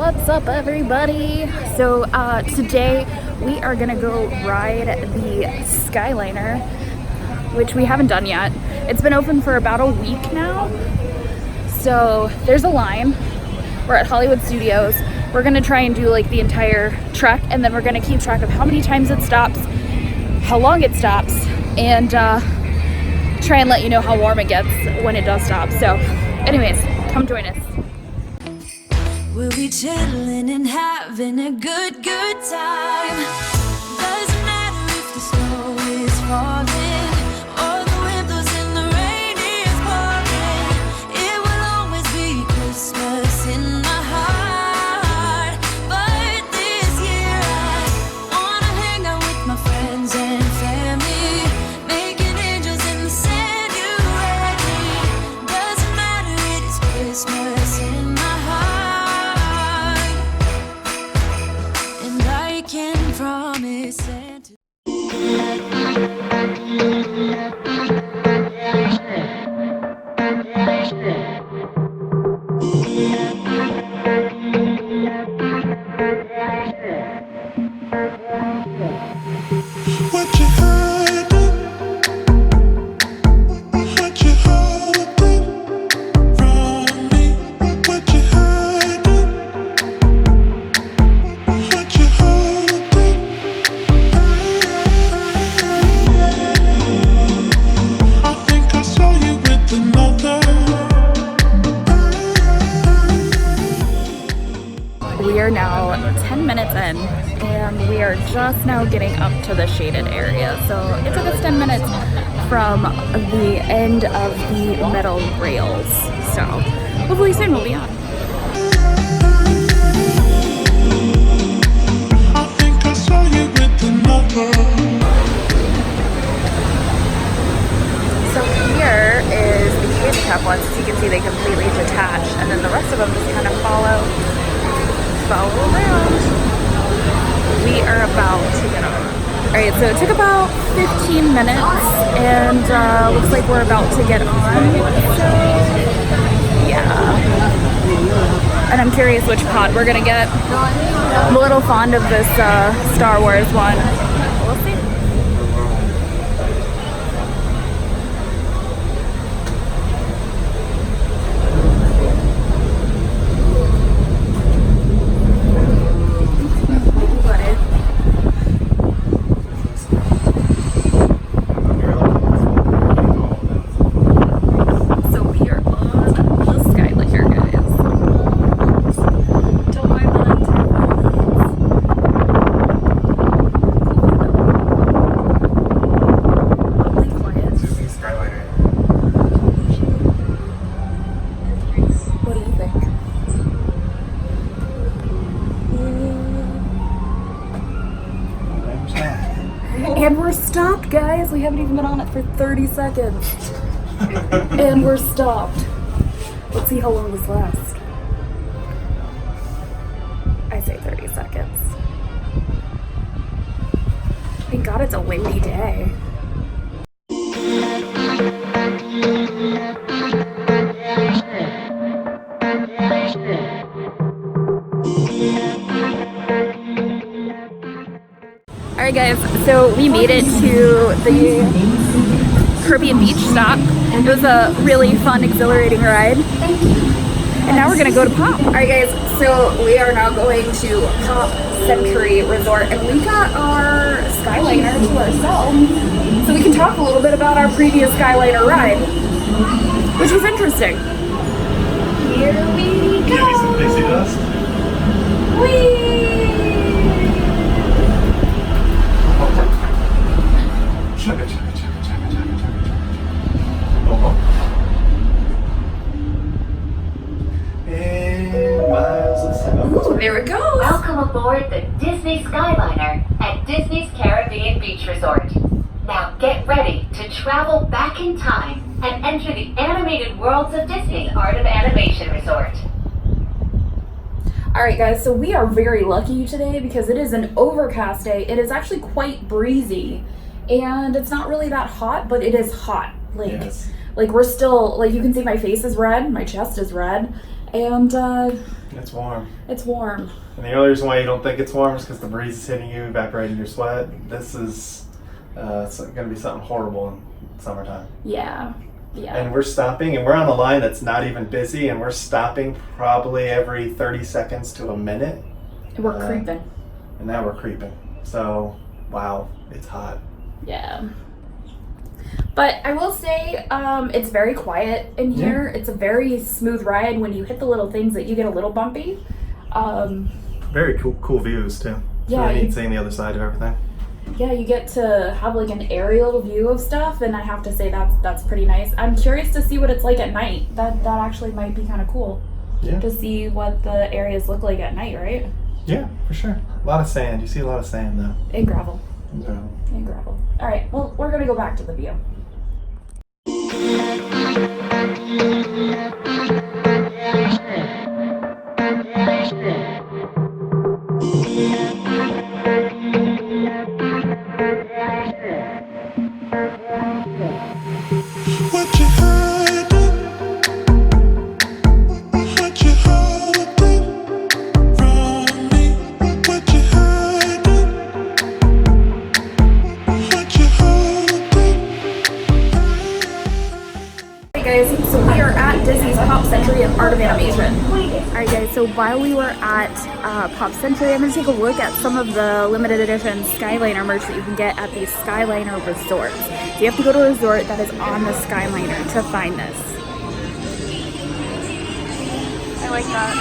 What's up, everybody? So today we are gonna go ride the Skyliner, which we haven't done yet. It's been open for about a week now, so there's a line. We're at Hollywood Studios. We're gonna try and do like the entire trek, and then we're gonna keep track of how many times it stops, how long it stops, and try and let you know how warm it gets when it does stop. So anyways, come join us. We'll be chilling and having a good time. Doesn't matter if the snow is falling or the wind blows and the rain is pouring. It will always be Christmas in my heart. But this year I wanna hang out with my friends and family, making angels in the sand. You ready? Doesn't matter, it is Christmas in my heart. I can promise Santa. What you hiding? What you hiding from me? What you hiding? What you hiding? I think I saw you with another. We are now 10 minutes in, and we are just now getting up to the shaded area. So it took us 10 minutes from the end of the metal rails. So hopefully soon we'll be on. I think I saw you with another. So here is the handicap ones. As you can see, they completely detach, and then the rest of them just kind of follow around. We are about to get on. Alright, so it took about 15 minutes, and looks like we're about to get on. So, yeah. And I'm curious which pod we're gonna get. I'm a little fond of this Star Wars one. We'll see. So we are on the Skyliner, guys. Till I'm on 10 minutes. Skyliner. What do you think? And we're stopped, guys. We haven't even been on it for 30 seconds. And we're stopped. Let's see how long this lasts. I say 30 seconds. Thank God it's a windy day. Alright guys, so we made it to the Caribbean beach stop. It was a really fun, exhilarating ride. And now we're gonna go to Pop. Alright guys, so we are now going to Pop Century Resort, and we got our Skyliner to ourselves. So we can talk a little bit about our previous Skyliner ride, which was interesting. Here we go! Pixie dust. Whee! Chugga, chugga, chugga, chugga, chugga, chugga, chugga. Oh. And miles of sound. Ooh, there it goes. Welcome aboard the Disney Skyliner at Disney's Caribbean Beach Resort. Now get ready to travel back in time and enter the animated worlds of Disney's Art of Animation Resort. Alright guys, so we are very lucky today because it is an overcast day. It is actually quite breezy, and it's not really that hot, but it is hot. Like we're still, like, you can see my face is red, my chest is red, and It's warm. It's warm. And the only reason why you don't think it's warm is because the breeze is hitting you, evaporating your sweat. This is going to be something horrible in summertime. Yeah. Yeah. And we're stopping, and we're on a line that's not even busy, and we're stopping probably every 30 seconds to a minute. And we're creeping. And now we're creeping. So, wow, it's hot. Yeah. But I will say, it's very quiet in here. It's a very smooth ride. When you hit the little things that you get a little bumpy. Very cool views too. It's really neat seeing the other side of everything. Yeah, you get to have like an aerial view of stuff, and I have to say that's pretty nice. I'm curious to see what it's like at night. That actually might be kind of cool. Yeah. To see what the areas look like at night, right? Yeah, for sure. A lot of sand. You see a lot of sand though. And gravel. So. And gravel. All right. Well, we're gonna go back to the view. What you hiding? What you hiding from me? What you hiding? What you hiding? Hey guys, so we are at Disney's Pop Century and Art of Animation. Alright guys, so while we were at Pop Century, I'm going to take a look at some of the limited edition Skyliner merch that you can get at the Skyliner resorts. So you have to go to a resort that is on the Skyliner to find this. I like that.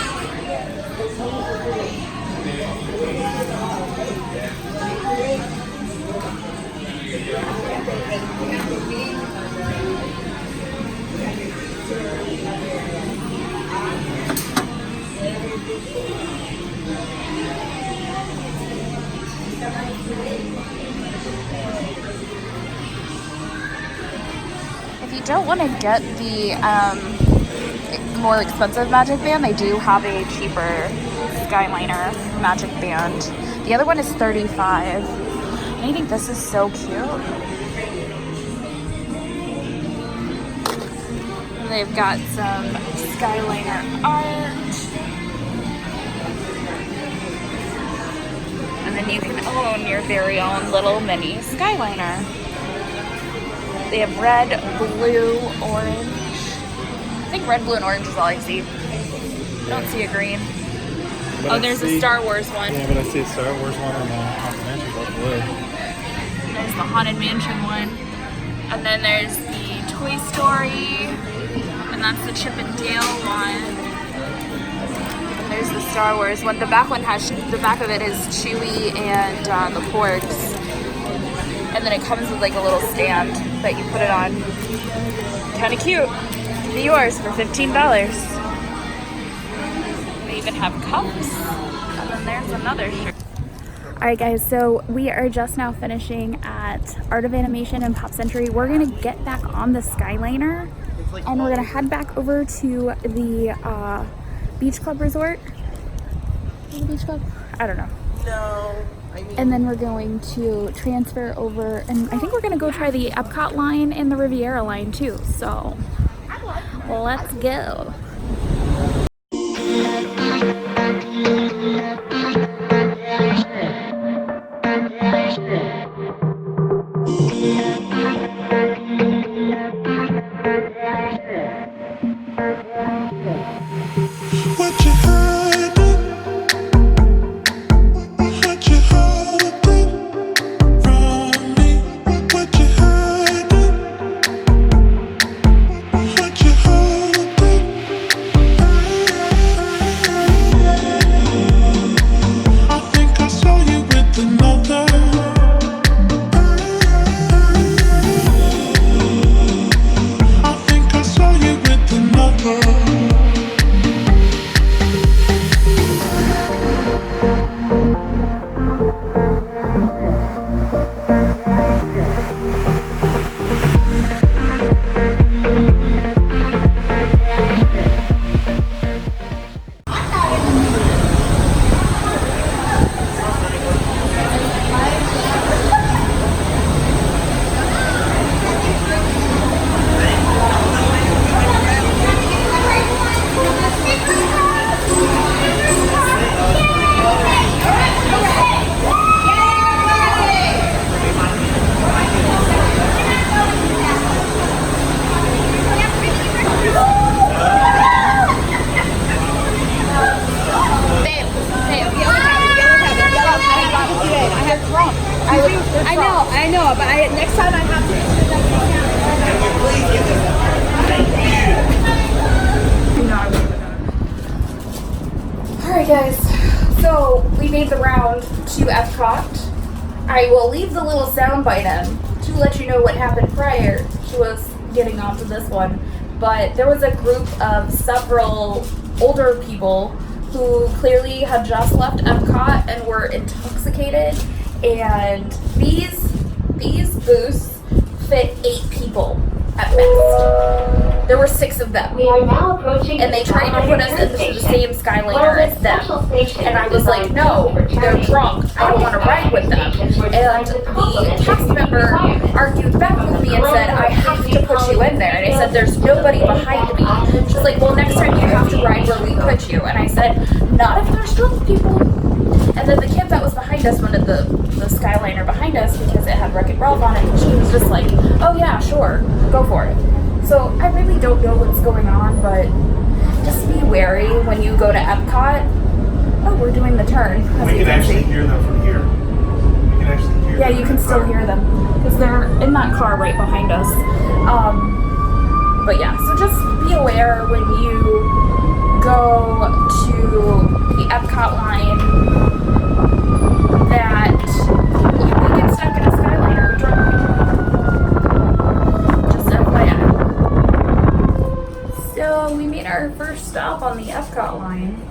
If you don't want to get the more expensive Magic Band, they do have a cheaper Skyliner Magic Band. The other one is $35. And I think this is so cute. And they've got some Skyliner art. And then you can own your very own little mini Skyliner. They have red, blue, orange. I think red, blue, and orange is all I see. I don't see a green. But there's a Star Wars one. Yeah, but I see a Star Wars one and a Haunted Mansion both blue. There's the Haunted Mansion one. And then there's the Toy Story. And that's the Chip and Dale one. And there's the Star Wars one. The back one has, the back of it is Chewie and the Porgs. And then it comes with like a little stand that you put it on. Kind of cute. Can be yours for $15. They even have cups. And then there's another shirt. Alright guys, so we are just now finishing at Art of Animation and Pop Century. We're going to get back on the Skyliner and we're going to head back over to the Beach Club Resort. Is it Beach Club? I don't know. No. And then we're going to transfer over, and I think we're going to go try the Epcot line and the Riviera line too. So, let's go. What you hiding? What you hiding from me? What you hiding? What you hiding? I know, but next time I have to. Alright guys, so we made the round to Epcot. I will leave the little soundbite in to let you know what happened prior to us getting onto this one. But there was a group of several older people who clearly had just left Epcot and were intoxicated, and these booths fit 8 people at best. There were 6 of them. We are now approaching And they tried to put us into the same Skyliner as them. And I was like, no, they're drunk. I don't want to ride with them. And the cast member argued back with me and said, I have to put you in there. And I said, there's nobody behind me. She's like, well, next time you have to ride where we put you. And I said, not if there's drunk people. And then the kid that was behind us wanted the Skyliner behind us because it had Wreck-It Ralph on it. And she was just like, oh yeah, sure, go for it. So I really don't know what's going on, but just be wary when you go to Epcot. Oh, we're doing the turn. We can actually hear them from here. We can actually hear them. Yeah, you can still hear them because they're in that car right behind us. But yeah, so just be aware when you go to the Epcot line that you may get stuck in a Skyliner with drunk people. Just FYI. So we made our first stop on the Epcot line.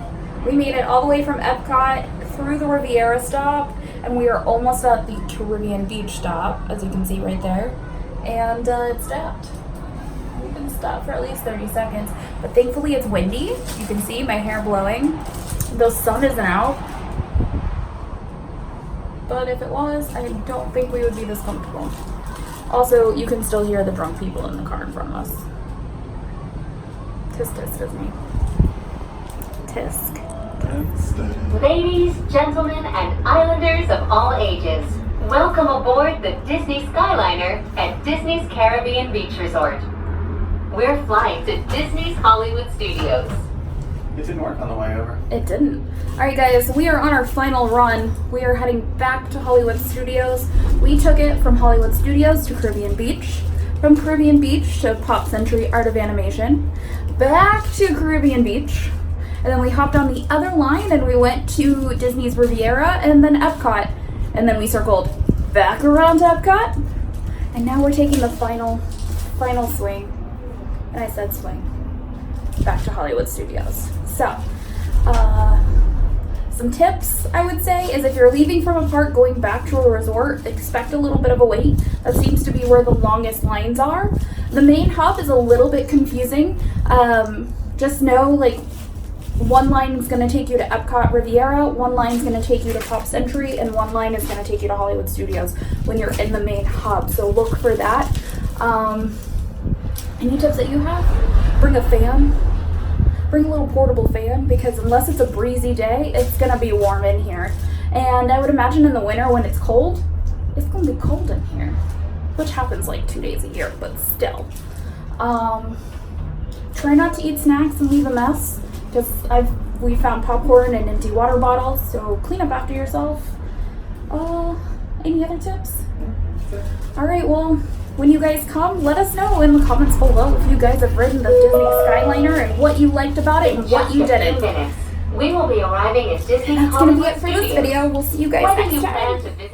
We made it all the way from Epcot through the Riviera stop, and we are almost at the Caribbean Beach stop, as you can see right there. And it stopped. We've been stopped for at least 30 seconds, but thankfully it's windy. You can see my hair blowing. The sun isn't out. But if it was, I don't think we would be this comfortable. Also, you can still hear the drunk people in the car in front of us. Tisk tisk is me. Tisk. Ladies, gentlemen, and islanders of all ages, welcome aboard the Disney Skyliner at Disney's Caribbean Beach Resort. We're flying to Disney's Hollywood Studios. It didn't work on the way over. It didn't. Alright guys, we are on our final run. We are heading back to Hollywood Studios. We took it from Hollywood Studios to Caribbean Beach, from Caribbean Beach to Pop Century Art of Animation, back to Caribbean Beach, and then we hopped on the other line and we went to Disney's Riviera and then Epcot, and then we circled back around to Epcot, and now we're taking the final swing, and I said swing, back to Hollywood Studios. So, some tips I would say is if you're leaving from a park going back to a resort, expect a little bit of a wait. That seems to be where the longest lines are. The main hub is a little bit confusing. Just know, like, one line is going to take you to Epcot Riviera, one line is going to take you to Pop Century, and one line is going to take you to Hollywood Studios when you're in the main hub. So look for that. Any tips that you have? Bring a fan. Bring a little portable fan, because unless it's a breezy day, it's going to be warm in here. And I would imagine in the winter when it's cold, it's going to be cold in here, which happens like 2 days a year, but still. Try not to eat snacks and leave a mess, because we found popcorn and empty water bottles, so clean up after yourself. Any other tips? Alright, well, when you guys come, let us know in the comments below if you guys have ridden the Disney Skyliner and what you liked about it and what you didn't. We will be arriving at Disney And that's going to be Hollywood it for this Studios. video. We'll see you guys Whether next you time. plan to visit